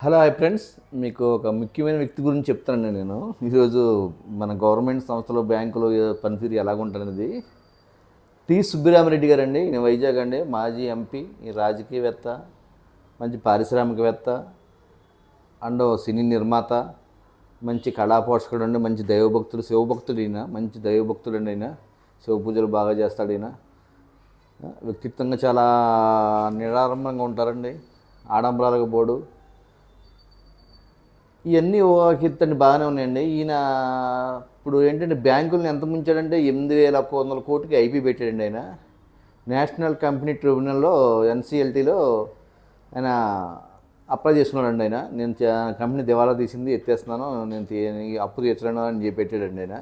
Hello hi friends. మీకు ఒక ముఖ్యమైన వ్యక్తి గురించి చెప్తానండి నేను. ఈరోజు మన గవర్నమెంట్ సంస్థలో బ్యాంకులో పనితీరు ఎలాగుంటదనేది. సుబ్బిరామిరెడ్డి గారండి. ఈయన వైజాగ్ అండి, మాజీ ఎంపీ, ఈ రాజకీయవేత్త, మంచి పారిశ్రామికవేత్త అండ్ సినీ నిర్మాత, మంచి కళా పోషకుడు అండి, మంచి దైవభక్తుడు, శివభక్తుడు ఈయన, మంచి దైవభక్తుడు అండి ఈయన. శివ పూజలు బాగా చేస్తాడు ఈయన. వ్యక్తిత్వంగా చాలా నిరాడంబరంగా ఉంటారండి, ఆడంబరాలకు పోడు. ఇవన్నీ ఊహితండి బాగానే ఉన్నాయండి. ఈయన ఇప్పుడు ఏంటంటే బ్యాంకులను ఎంత ముంచాడంటే 8,100 కోటికి ఐపీ పెట్టాడండి ఆయన. నేషనల్ కంపెనీ ట్రిబ్యునల్లో ఎన్సిఎల్టీలో ఆయన అప్లై చేసుకున్నాడండి ఆయన. నేను కంపెనీ దివాలా తీసింది, ఎత్తేస్తున్నాను, నేను అప్పు తీర్చలేను అని చెప్పి పెట్టాడండి ఆయన.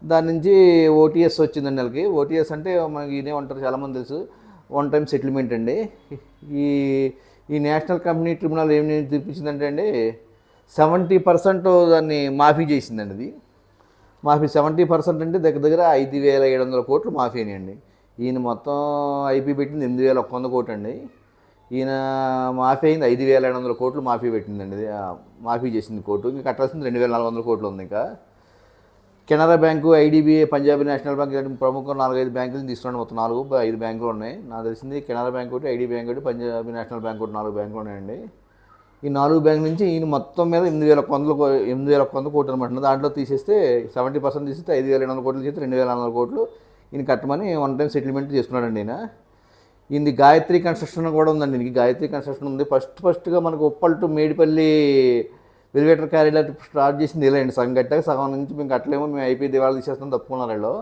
దాని నుంచి ఓటీఎస్ వచ్చిందండి నెలకి. ఓటీఎస్ అంటే మనకి ఇదే ఉంటారు, చాలామంది తెలుసు, వన్ టైం సెటిల్మెంట్ అండి. ఈ ఈ నేషనల్ కంపెనీ ట్రిబ్యునల్ ఏమి తీర్పించిందంటే అండి, 70% దాన్ని మాఫీ చేసిందండి. అది మాఫీ 70% అంటే దగ్గర దగ్గర 5,700 కోట్లు మాఫీ అయినాయండి. ఈయన మొత్తం ఐపీ పెట్టింది 8,100 కోట్లు అండి. ఈయన మాఫీ అయింది 5,700 కోట్లు మాఫీ పెట్టిందండి. అది మాఫీ చేసింది కోర్టు. ఇంకా కట్టాల్సింది 2,400 కోట్లు ఉంది. ఇంకా Canara bank, IDBI, Punjabi national bank ఇలాంటి ప్రముఖ 4-5 బ్యాంకులు తీసుకున్నాడు. మొత్తం 4-5 బ్యాంకులు ఉన్నాయి. నాకు తెలిసింది కెనరా బ్యాంక్ ఒకటి, ఐడి బ్యాంక్ ఒకటి, పంజాబీ నేషనల్ బ్యాంక్ ఒకటి, 4 బ్యాంకులు ఉన్నాయండి. ఈ 4 బ్యాంకుల నుంచి ఈయన మొత్తం మీద 8,100 కోట్లు అనమాట. దాంట్లో తీసేస్తే 70% తీసేస్తే 5,700 కోట్లు చేస్తే 2,400 కోట్లు ఈయన కట్టమని వన్ టైం సెటిల్మెంట్ చేసుకున్నాడండి ఈయన. ఈయనది గాయత్రి కన్స్ట్రక్షన్ కూడా ఉందండి. ఈయనకి గాయత్రి కన్స్ట్రక్షన్ ఉంది. ఫస్ట్గా మనకు Uppal to Medipalli elevated corridor start చేసింది ఇలా అండి. సగం కట్టాక సగం నుంచి మేము కట్టలేమో, మేము అయిపోయి దివాళా తీసేస్తాం తప్పుకున్నారు వాళ్ళు.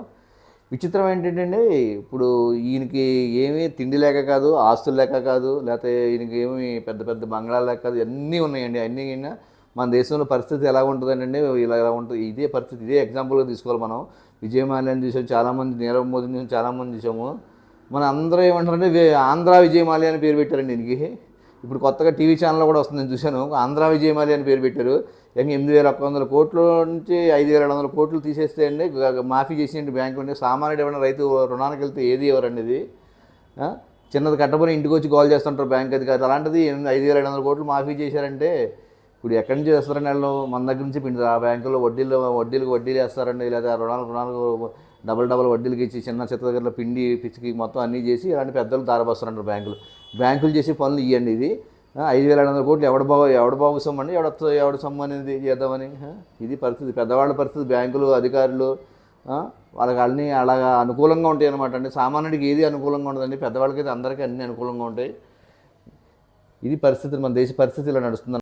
విచిత్రం ఏంటంటే ఇప్పుడు ఈయనకి ఏమీ తిండి లేక కాదు, ఆస్తులు లేక కాదు, లేకపోతే ఈయనకి ఏమి పెద్ద పెద్ద బంగ్లాలు లేక కాదు, అన్నీ ఉన్నాయండి. అన్నీ అయినా మన దేశంలో పరిస్థితి ఎలా ఉంటుందంటే ఇలా ఉంటుంది. ఇదే పరిస్థితి, ఇదే ఎగ్జాంపుల్గా తీసుకోవాలి మనం. విజయ్ మాల్యాని చూసాము, చాలామంది నీరవ్ మోదీని చూసాము, చాలామంది చూసాము. మన అందరూ ఏమంటారంటే ఆంధ్ర విజయ్ మాల్యా అని పేరు పెట్టారండి దీనికి. ఇప్పుడు కొత్తగా టీవీ ఛానల్లో కూడా వస్తుంది, నేను చూశాను. ఆంధ్ర విజయ్ మాల్యా అని పేరు పెట్టారు. 8,100 కోట్ల నుంచి 5,700 కోట్లు తీసేస్తే అండి మాఫీ చేసినట్టు బ్యాంకు అండి. సామాన్యుడు ఏమైనా రైతు రుణానికి వెళ్తే ఏది ఎవరండి ఇది? చిన్నది కట్టబోని ఇంటికి వచ్చి కాల్ చేస్తుంటారు బ్యాంక్ అధికారులు. అలాంటిది 5,700 కోట్లు మాఫీ చేశారంటే ఇప్పుడు ఎక్కడి నుంచి చేస్తారండి వాళ్ళు? మన దగ్గర నుంచి పిండి ఆ బ్యాంకులో వడ్డీలు వేస్తారండి, లేదా రుణాలు డబల్ వడ్డీలకి ఇచ్చి చిన్న చెత్త దగ్గర పిండి పిచ్చికి మొత్తం అన్నీ చేసి ఇలాంటి పెద్దలు దారబోస్తారంటారు బ్యాంకులు చేసే పనులు ఇవ్వండి. ఇది 5,700 కోట్లు ఎవడ బాబు సొమ్ము అండి, ఎవడ సొమ్ము అనేది చేద్దామని. ఇది పరిస్థితి, పెద్దవాళ్ళ పరిస్థితి. బ్యాంకులు అధికారులు వాళ్ళకి అలాగా అనుకూలంగా ఉంటాయి అనమాట అండి. సామాన్యుడికి ఏది అనుకూలంగా ఉండదండి, పెద్దవాళ్ళకి అయితే అందరికీ అన్నీ అనుకూలంగా ఉంటాయి. ఇది పరిస్థితి, మన దేశ పరిస్థితి ఇలా నడుస్తుంది.